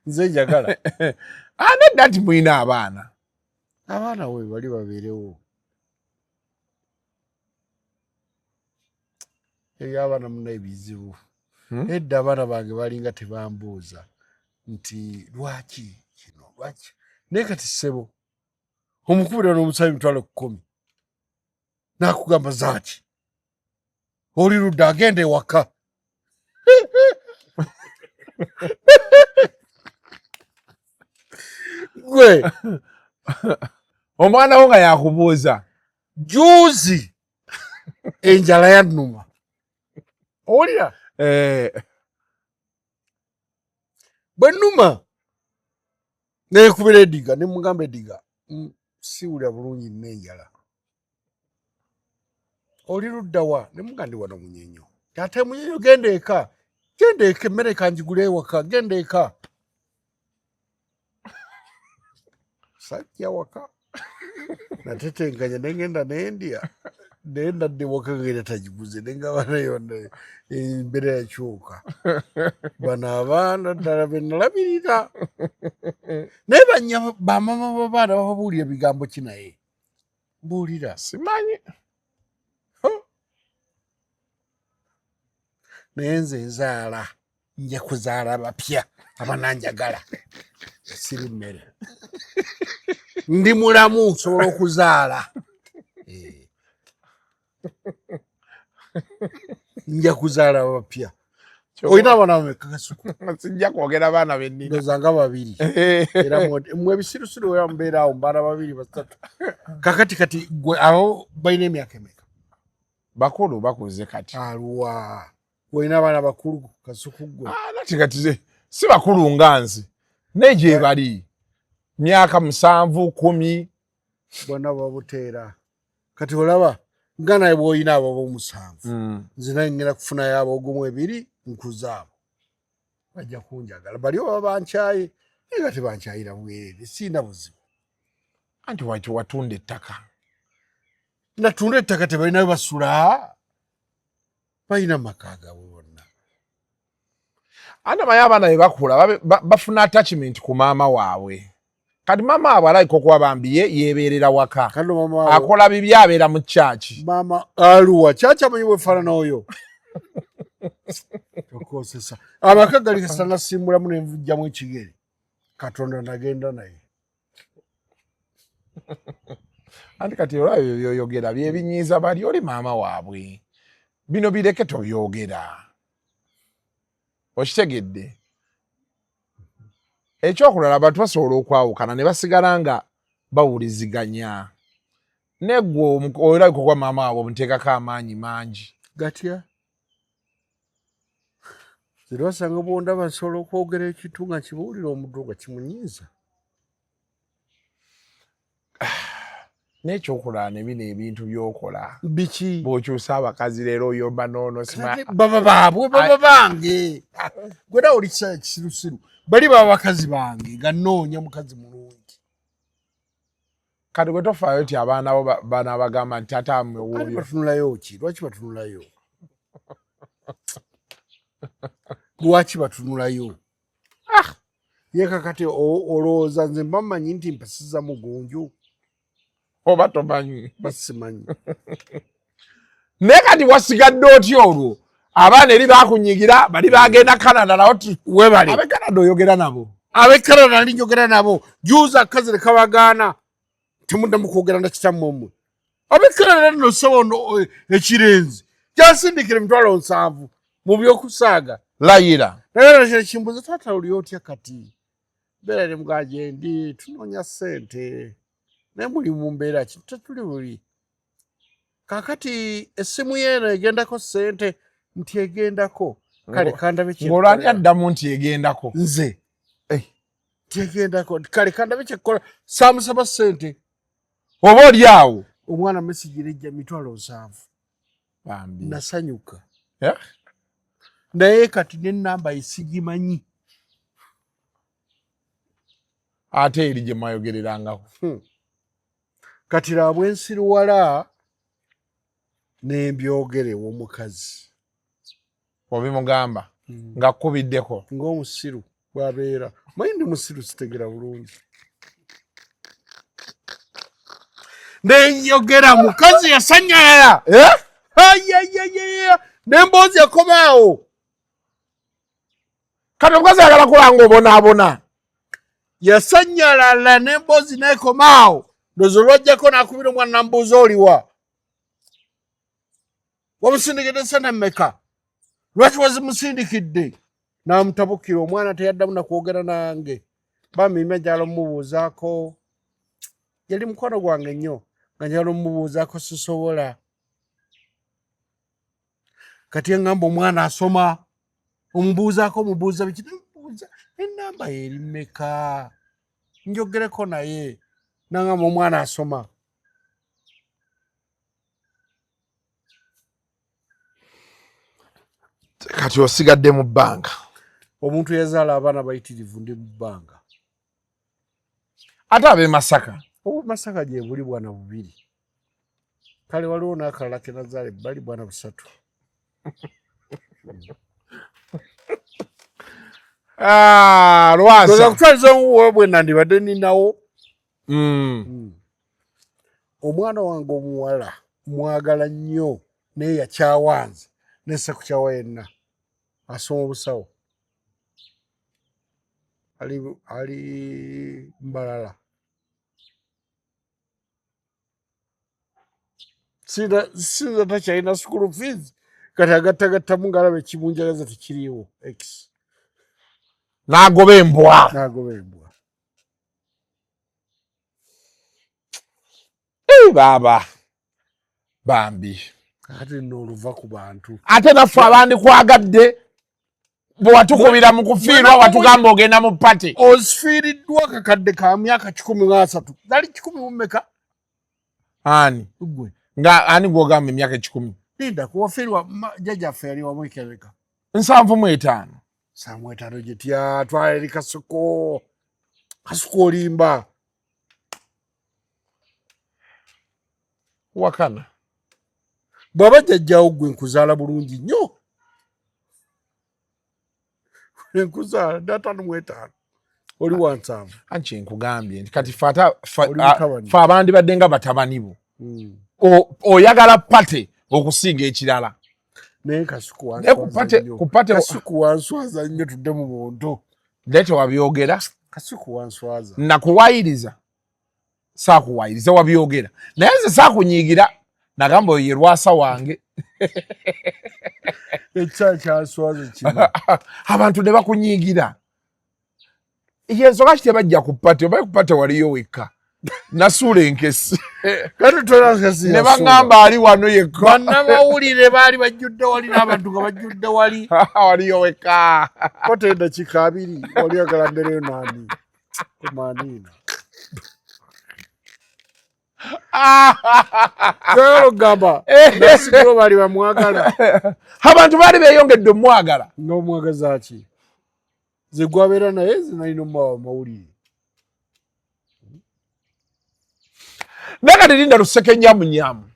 nze njagala nedda nti mulina abaana we bali babeerewo abaana muna ebizibu edda abaana bange balinga tebambuuza nti lwaki kino lwaki naye kati ssebo omukubira n'omusayi 10,000 n'akugamba zaaki oli ludda agenda ewaka gwe omwana wo nga yakubuuza juuzi enjala yannuma owulira bwe nnuma neekubira eddiga ne mugamba eddiga siwulira bulungi nina enjala oli ludda wa ne muga ndi wano munyenyo ate munyenyo genda eka emmere kanjigula ewaka genda eka sajja waka natetenkanya nengenda nendya nenda dde waka ngenda tagiguze nengaba nayo embeera yakyuka bano abaana ddala benalabirira naye bamama babaana bababuulira bigambo ki naye mbuulira simanyi naye nze nzaala nja kuzaala bapya abananjagala siri mmere ndi mulamu nsobola okuzaala nja kuzaala bapya olina abaana bameka Kasuku sijja kwogera abaana bennina ndozanga 2 era mwe ebisirusiru era mubeera awo mbaana 2 basatu kakati gwe abo balina emyaka emeka bakulu bakuze kati alwa olina abaana bakulu Kasuku gwe nati kati si bakulu nga nze naye gye bali myaka 7 10 bonna babuteera kati olaba nga naye bw'olina abo b'omusanvu nze naye ngenda kufunayo abo ogumu 2 nkuzaabo bajja kunjagala bali oba bankyaye naye nga tebankyayira bwereere siina buzibu anti waiti watunda ettaka natunda ettaka tebalinayo basula balina maka gaabwe bonna ate maye abaana bye bakula bafuna attachment ku maama waabwe kati maama waabwe alayika okuba bambiye yeebeerera waka akola bibi abeera mu kyaki maama aluwa kyaki amanyi bwefaanana oyo okosesa amaka gali kasanasimbulamu nenvujjamu ekigere Katonda nagenda naye anti kati olwabyo byoyogera byebinyiiza bali oli maama waabwe bino bireke tobyogera okitegedde ekyokulala abantu basobola okwawukana ne basigala nga bawuliziganya neggwe olabika okuba maama waabwe omuteekako amaanyi mangi gatya ziri basanga bwondaba nsobola okwogera ekintu nga kibuulira omuntu nga kimunyiiza n'ekyokulala ne bino ebintu byokola biki bw'okyusa abakazi leero oyomba noono baba baabwe baba bange gwera oli kisirusiru bali baba bakazi bange nga nnoonya mukazi mulungi kati gwe tofaayo ti abaana bo banaabagamba nti taata amwe wuuyo batunulayo ki lwaki batunulayo lwaki batunulayo yeka kati olowooza nze mbamanyi nti mpasiza mugunju oba tomanyi basimanyi naye kati wasigadde otya olwo abaana eri bakunyigira bali bagenda Canada nawo webale abe Canada oyogera nabo abe Canada ali njogera nabo juuza akazi lekabagaana temuddamu kwogera na kitammwe mmwe abe Canada nno ssebo ekirenzi kyasindikira 7,000 mu byokusaaga layira naye kimbuza taata oli otya kati mbeera ne mugaje ndi tunoonya ssente naye muli mu mbeera ki tetuli buli kakati essimu yeeno egendako ssente nti egendako kale kandabe ng'olwani addamu nti egendako nze tegendako kale kandabe kyekkola saamusaba ssente oba oli awo omwana mesigi nejja 7,000 nasanyuka Yeah. naye kati n'ennamba esigimanyi Ate eri gye mwayogererangako. kati laba ensiruwala n'embyogere w'omukazi Obimugamba ng'akkubiddeko. ng'omusiru bw'abeera manyi ndi musiru sitegera bulungi n'enjogera mukazi yasanyalala n'emboozi yakomaawo Kati omukazi ayagala kulanga obonaabona. yasanyalala n'emboozi n'ekomaawo ndozo lwajjako n'akubira omwana nambuuza oliwa wamusindikidde sente mmeka lwaki wazimusindikidde n'amutabukira omwana teyaddamu nakwogera nange bamima gyalo mumubuuzaako yali mukono gwange nnyo nga gyalo mumubuuzaako sisobola kati eŋŋamba omwana asoma omubuuzaako omubuuza biki ennamba yeri mmeka njogereko naye nangamba omwana asoma Kati osigadde mu bbanga. omuntu yazaala abaana bayitirivu ndi mu bbanga Ate ab'e Masaka. Masaka gye buli bwana bubiri kale waliwo n'akalala ke nazaala bali bwana busatu Lwasa. kutwaliza omuwe bwe nandibadde ninawo omwana wange omuwala mwagala nnyo naye yakyawanze nessa kukyawa yenna asoma obusawo ali Mbalala sinza takyalina school fees kati agattagattamu ngaalaba ekimunjagaza tekiriiwo x N'agoba embwa. n'agoba embwa Baba. Bambi. ate nno oluva ku bantu Ate naffe abandikwagadde bwe watukubira mu kufiirwa watugamba ogenda mu pati. ozifiiriddwa kakadde ka myaka 13 nali 10 mu mmeka Ani? gwe Nga ani gw'ogamba emyaka 10? linda kuwafiirwa jjajjaffe yali wamu ekebeka 75. samwetano gitya twala eri kasuko olimba Wakana. bw'aba jjajjaawo gwe nkuzaala bulungi nnyo enkuzaala ddatano mu etaano oli wa 7 Anki nkugambye nti kati Oli mutabani. fe abandibadde nga batabani bo. Oyagala pate okusinga ekirala. naye kasuku Naye ku pate kasuku wanswaza nnyo tudde mu muntu leete wabyogera. kasuku wanswaza Nakuwayiriza. Saakuwayiriza wabyogera. Naye nze saakunyiigira. Nagamba oyo ye Lwasa wange. ekya kyanswaza kino Abantu ne bakunyiigira. Yensonga ki tebajja ku pate oba ku pate waliyo wekka. Nasuula enkesi. kati tonankasi Ne baŋŋamba ali wano yekka. bannamawulire baali bajjudde wali n'abantu nga bajjudde wali Waliyo wekka. kote eddakiika 2 oli agala ndereyo nani kumaniina gayolo gamba nasigiro baali bamwagala Abantu baali beeyongedde omwagala. n'omwagaza ki ze gwabeera naye zinalina omumawa mawulire Naye kati linda luseke nyamunyamu.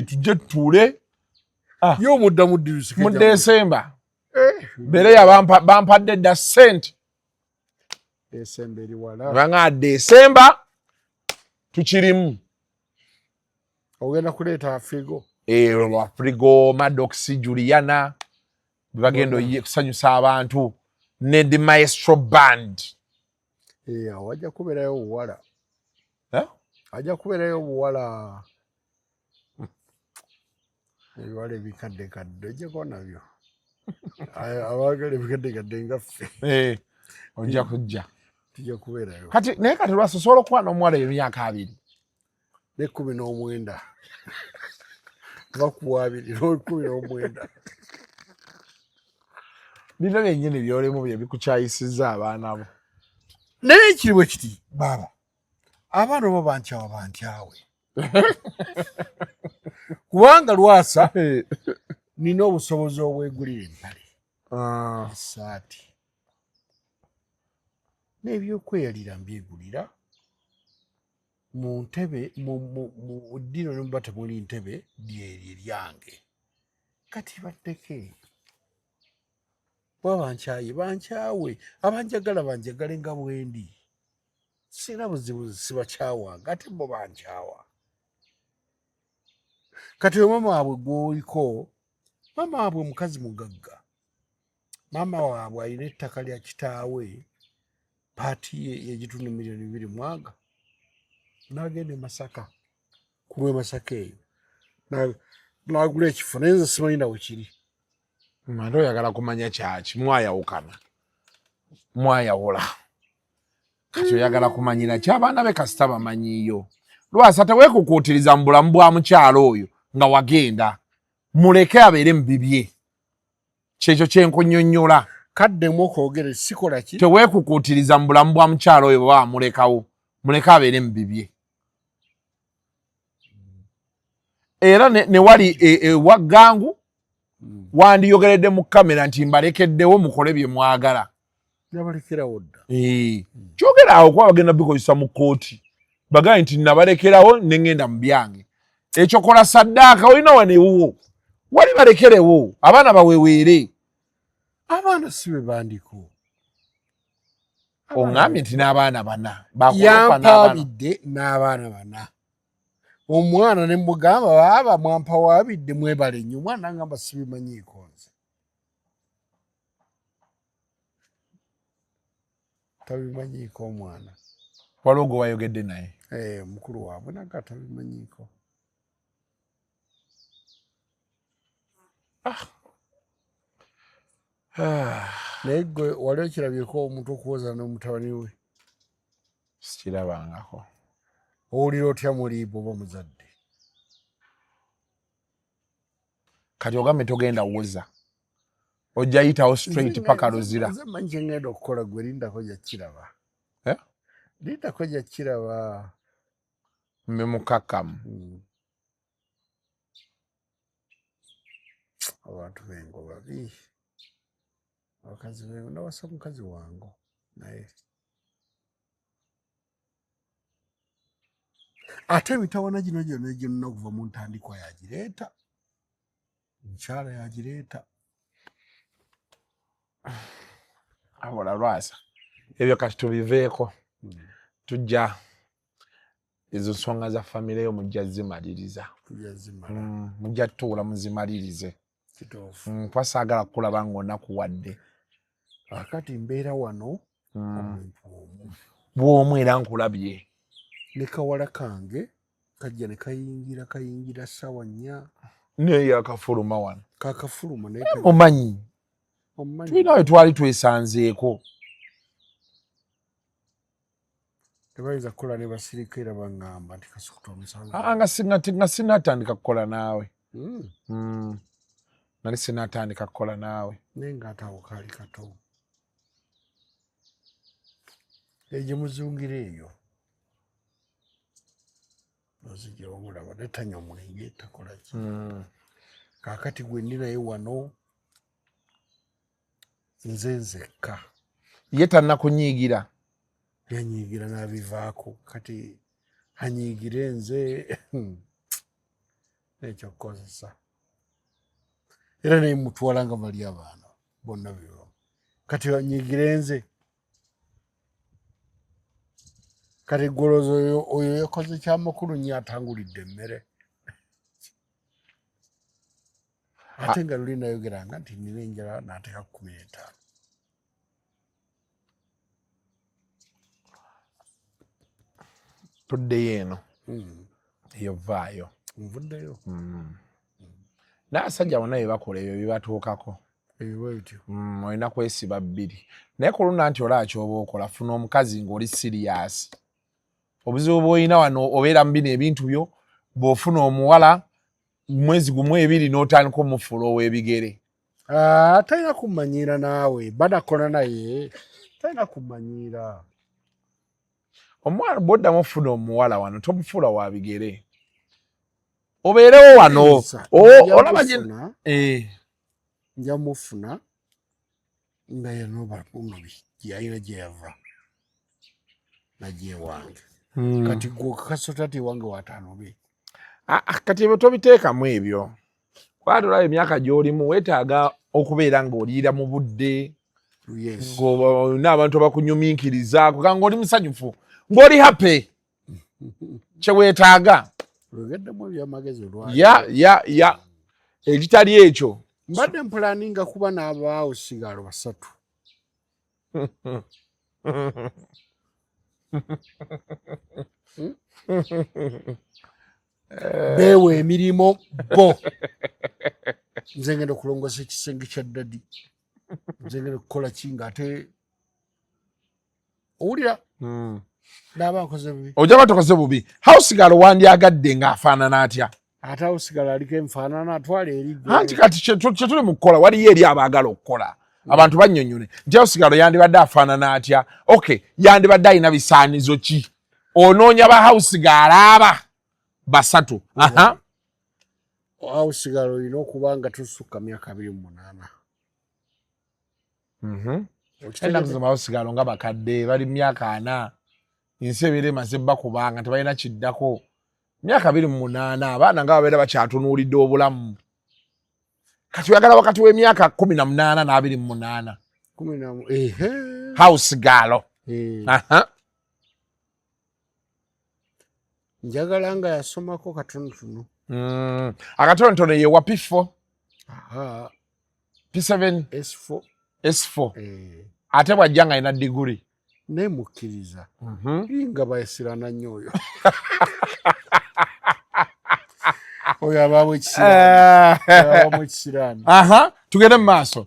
Tujje tutuule ye omudda muddirusike mu Desemba. Bereya bampadde dda ssente. Desemba eri wala Banga Desemba tukirimu. ogenda kuleeta afigo Lwa Frigo, Maddox, Juliana. Bagenda kusanyusa abantu. Ne the Maestro Band. wajja kubeerayo obuwala Eh? ajja kubeerayo obuwala ebiwala ebikaddekadde ojjako nabyo abaagala ebikaddekadde nga ffe Ojja kujja. tujja kubeerayo Kati naye kati Lwasa osobola okuba n'omuwala emyaka 2. ne 19 bakuwa 2 19 Bino byennyini byolemu bye bikukyayisizza abaana bo. naye ekiri bwe kiti baaba abaana oba bantyawe kubanga Lwasa nina obusobozi obwegulira empale esaati n'ebyokweyalira mbyegulira mu ntebe mu ddino ne muba temuli ntebe lyeryo lyange kati baddeke bwa bankyaye bankyawe abanjagala banjagale nga bwendi sina buzibu sibakyawanga ate bo bankyawa kati we mama waabwe gw'oliko mama waabwe mukazi mugagga mama waabwe alina ettaka lya kitaawe paati ye yegitunda $2 million n'agenda e Masaka ku lw'e Masaka eyo n'agula ekifo naye nze simanyi na we kiri. Mando oyagala kumanya kyaki mwayawukana mwayawula kati oyagala kumanyira ki abaana be kasita bamanyiiyo Lwasa teweekukuutiriza mu bulamu bwa mukyalo oyo nga wagenda muleke abeere mu bibye kyekyo kyenkunnyonnyola kaddemu okwogera sikola ki teweekukuutiriza mu bulamu bwa mukyalo oyo bwe bamulekawo muleke abeere mu bibye era ne wali ewaggangu wandiyogeredde mu kamera nti mbalekeddewo mukole bye mwagala nabalekerawo dda kyogera awo kuba bagenda bikozesa mu kkooti bagaye nti nabalekerawo ne ŋŋenda mu byange ekyo kola saddaaka olina wanewuwo wali balekerewo abaana baweweere abaana si be bandiko oŋŋambye nti n'abaana bana yampaabidde n'abaana bana omwana ne mugamba baaba mwampawaabidde mwebale nnyo omwana ngamba sibimanyiiko nze tabimanyiiko omwana waliwo gwe wayogedde naye mukulu waabwe naga tabimanyiiko naye gwe wali okirabyeko omuntu okuwoza n'omutabani we sikirabangako owulira otya muliibo oba muzadde kati ogambe togenda woza ojja yitawo straight paka luzira nze manyi kyengenda okukola gwe lindako jakiraba lindako jakiraba mbe mukakkamu abantu bengo babi abakazi bengo nawasa mukazi wange naye ate emitawana gino gyonna gyonna okuva mu ntandikwa yagireeta mukyala yagireeta abola Lwasa ebyo kati tubiveeko tujja ezo nsonga za famire yo mujja zimaliriza mujja tutuula muzimalirize kuba saagala kukulaba ng'onakuwadde akati mbeera wano omuntu omu bw'omu era nkulabye ne kawala kange kajja ne kayingira ssaawa 4 naye yakafuluma wano kakafuluma naye omanyi tulina we twali twesanzeeko tebayinza kukola ne basirika era baŋŋamba nti kasukuta omusango nga sinatandika kukola naawe nali sinatandika kukola naawe naye ng'atawo kaali kato egye muzungira eyo nozijja omulaba netanya omwenge takola ki kaakati gwe ndi naye wano nze nzekka ye tannakunyiigira yanyiigira n'abivaako kati anyiigire nze nekyo kukozesa era naye mutwala nga bali abaana bonna bibamu kati anyiigire nze kati golozo oyo yakoze kyamakulu nnyo atangulidde emmere ate nga luli nayogeranga nti nina enjala n'ateeka 15 tuddeyo eno eyo vaayo nvuddeyo n'abasajja bonna bye bakola ebyo bibatuukako ebyo bwetyo olina kwesiba 2 naye kulunda nti olaba kyoba okola funa omukazi ng'oli siriyasi obuzibu bw'olina wano obeera mu bino ebintu byo bw'ofuna omuwala mwezi gumu 2 n'otandika omufuula ow'ebigere talina kumanyiira naawe banakola naye talina kumanyiira omwana bw'oddamu ofuna omuwala wano tomufuula wa bigere obeerewo wano olaba nja mufuna nga yanoba unobi yayina gye yava nagyewange kati gwe kasotati wange watanobe kati ebyo tobiteekamu ebyo kwati olaba emyaka gy'olimu weetaaga okubeera ng'oliira mu budde n'abantu abakunyuminkiriza kubanga oli musanyufu ng'oli happy kyeweetaaga ya ekitali ekyo mbadde mpulaninga kuba n'abaawo sigalo 3 beewa emirimu bo nze ngenda okulongosa ekisenge kya ddadi nze ngenda okukola ki ng'ate owulira naaba nkoze bubi ojaba tokoze bubi hausigalo wandyagadde ng'afaanana atya ate hausigalo aliko enfaanana atwala eri anti kati kyetuli mu kukola waliyo eri abaagala okukola abantu bannyonnyole nti hausigalo yandibadde afaanana atya yandibadde alina bisaanizo ki onoonya ba hausigalo aba 3 hausigalo olina okuba nga tusukka myaka 28 ennaku zino hausigalo nga bakadde bali myaka 4 ensi ebeera emaze bakubanga tebalina kiddako myaka 28 abaana nga babeera bakyatunuulidde obulamu kati oyagala wakati w'emyaka 18 n'28 hausigalo njagala nga yasomako katonotono akatonotono yewa P4 P7 S4 ate bwajja nga alina diguri nemukkiriza nga bayesirana nnyo oyo oyo abaamu ekisiraani tugende mu maaso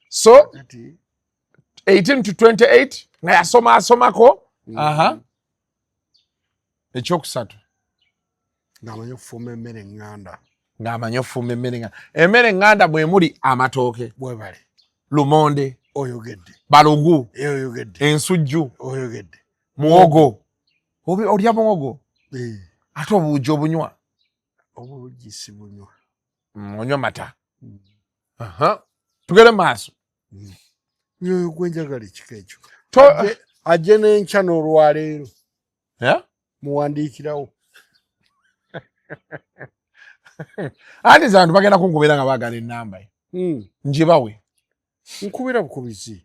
so 18 to 28 nga asomako ekyokusatu ng'amanyi okufumba emmere eŋŋanda emmere eŋŋanda mwe muli amatooke bwebale lumonde oyogedde balugu oyogedde ensujju oyogedde muwogo olya muwogo ate obuugi obunywa obuugi si bunywa onywa mata tugere maaso nyoyo gwenjagala ekika ekyo ajje n'enkya n'olwaleero muwandiikirawo anti zantu bagenda kunkubeera nga baagala ennamba njibawe nkubira bukubizi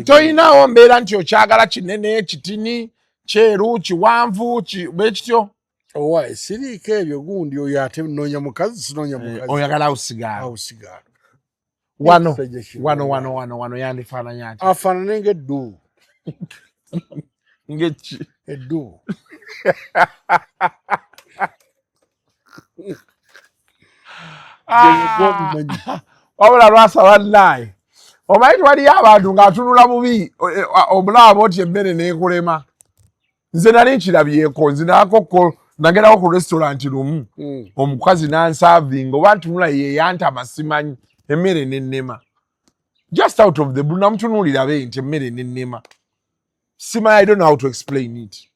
toyinaawo mbeera nti okyagala kinene kitini kyeru kiwanvu bwekityo owa siriiko ebyo gundi oyo ate noonya mukazi sinoonya mukazi oyagala hausigalo wano yandifaananya ati afaanane ng'eddubu ngeki eddubu wabula lwasa bannaye omanyi twaliyo abantu ng'atunula bubi omulaba oti emmere n'ekulema nze nali nkirabyeko nze nagerako ku restaurant lumu omukazi nansaavinga oba ntunula yeyantama simanyi emmere n'ennema just out of the blue namutunuulira be nti emmere n'ennema simanyi I don't know how to explain it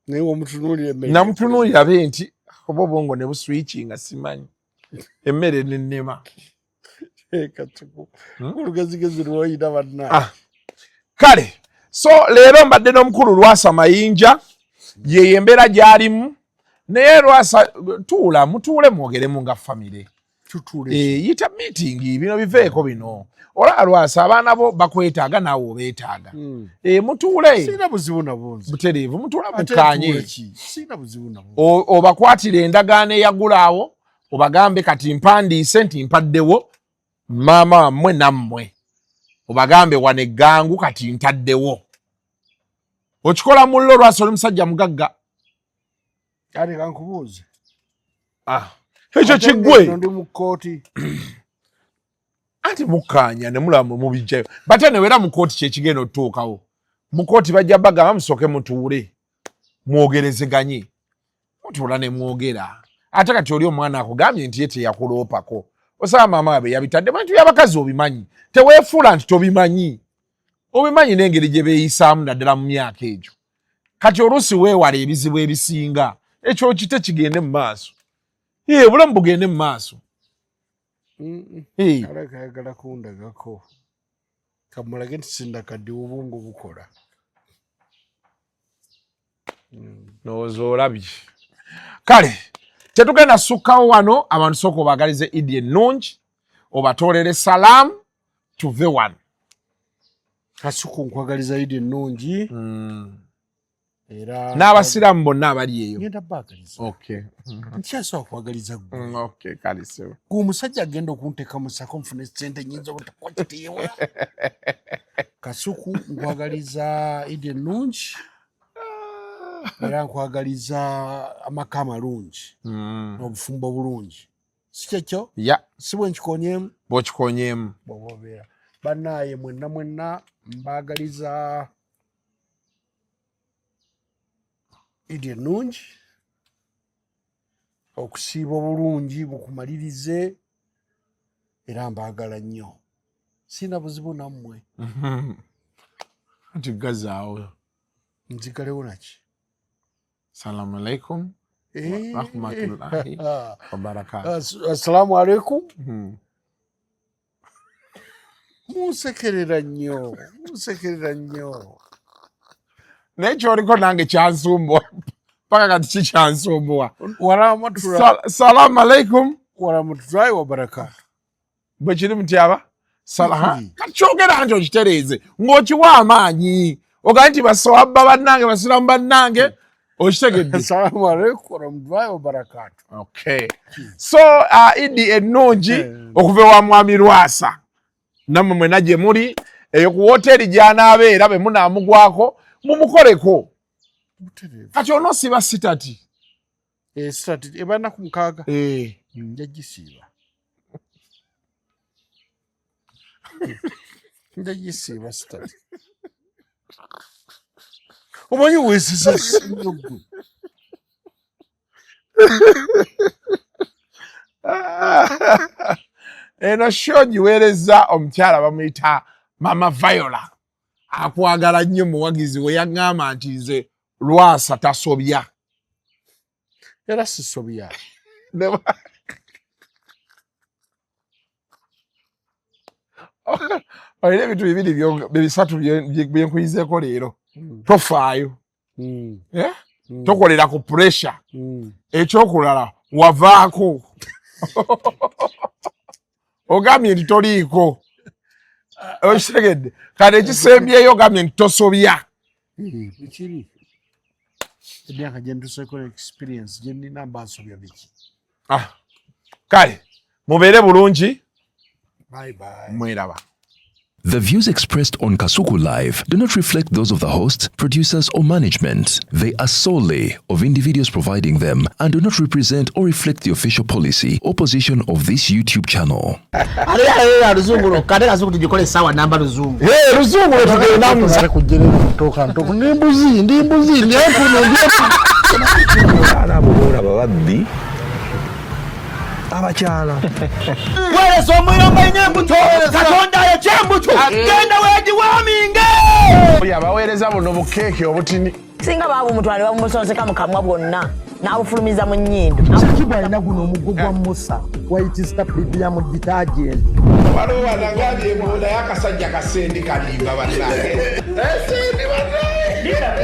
namutunuulira be nti oba obwongo ne buswitchinga simanyi emmere n'ennema olugezigezi lwoyina banna kale so leero mbadde n'omukulu Lwasa Mayinja yeyo embeera gy'alimu naye Lwasa mutuule mwogeremu nga famire yita meeting bino biveeko bino olaba Lwasa abaana bo bakwetaaga naawe obeetaaga mutuule sina buzibu nabunze butereevu mutuule mukkaanye obakwatire endagaano eyagulaawo obagambe kati mpandiise nti mpaddewo maama wammwe nammwe obagambe wano eggangu kati ntaddewo okikola mullo Lwasa oli musajja mugagga kale kankubuuze ekyo kiggwe ndi mu kkooti anti mukkaanya ne mulaba mubijjayo bate newera mu kkooti kyekigenda otutuukawo mu kkooti bajja bagamba musooke mutuule mwogerezeganye mutuula ne mwogera ate kati oli omwana akugambye nti ye teyakuloopako osaba maama wabe yabitadde bantu by'abakazi obimanyi teweefuula nti tobimanyi obimanyi n'engeri gye beeyisaamu naddala mu myaka egyo kati oluusi weewala ebizibu ebisinga ekyo kite kigende mu maaso Obulamu bugende mu maaso. Kayagala kundagako. Kamulage nti sindakadde obwongo bukola. Ndowooza olabye. Kale, tetugenda sukkawo wano abantu sooka obaagalize Idi ennungi, obatoolere salaamu, tuve wano. Kasuku nkwagaliza Idi ennungi. Era n'abasiraamu bonna abali eyo. ngenda baagaliza. Okay. Nkyasobola kwagaliza ggwe. Okay, kale sewe. Gwe omusajja agenda okunteeka mu ssako nfune ssente nnyinza obutakwateyewa. Kasuku nkwagaliza Idi ennungi. Era nkwagaliza amaka amalungi. Obufumbo bulungi. Si kyekyo? Ya. Si bwe nkikonyeemu? Bw'okikonyeemu. Bw'oba obeera. Bannaaye mwenna mbaagaliza Idi ennungi. Okusiiba obulungi bukumalirize. Era mbaagala nnyo. Sina buzibu nammwe. Anti gazaawo. Nzigalewo naki? Salaamu alaikum. Rahmatullahi wa barakatuh. Assalaamu alaikum. Munsekerera nnyo. Naye kyoliko nange kyansumbuwa. Paka kati kikyansumbuwa. Salaamu alaikum. Warahmatullahi wa barakatuh. Bwe kiri mutyaba? Kati kyogera nti okitereeze ng'okiwa amaanyi. Ogaa nti basawabba bannange, basiraamu bannange. Oshitegedde. Assalamu alaikum warahmatullahi wabarakatuh. Okay. So Idi ennungi okuva wa mwami Lwasa. Nammwe mwena gye muli eyo ku hoteri gy'anaabeera be munaamugwako mumukoleko. Kati onoosiba sitati. Sitati ebana ku mukaaga. Nja gisiiba. Nja gisiiba sitati. Omanyi weesiza nnyo ggwe. Eno show giweereza omukyala bamuyita Mama Viola. Akwagala nnyo muwagizi we yaŋŋamba nti nze Lwasa tasobya. Era sisobya. Olina ebintu bibiri bisatu byenkuyizeeko leero. Tofaayo. Tokolera ku pressure. Ekyokulala wavaako. Ogambye nti toliiko. Okitegedde. Kati ekisembyeyo ogambye nti tosobya. Bikiri. Emyaka gye ntuseeko experience gye nnina mba nsobya biki. Kale mubeere bulungi. Bye bye. Mweraba. The views expressed on Kasuku Live do not reflect those of the host, producers, or management. They are solely of individuals providing them and do not represent or reflect the official policy or position of this YouTube channel. Ruzungu kade Kasuku tujikole sawa namba Ruzungu. Ruzungu tugenda mu kujere kutoka ntoko ndi mbuzi nyefuno ana bubura babaddi abakyala wale somuyomba inyembuto katonda ya chembuto genda wedi waminge yabaweereza buno bukeeke obutini singa babu mutwale bamusonseka mu kamwa bwonna n'abufulumiza mu nnyindo. Sakibwa alina guno omuggo gwa Musa wayitista Biblia mu detergent. Waliwo banagambye ebola y'akasajja kasendi kalimba bannange. Esendi bannange.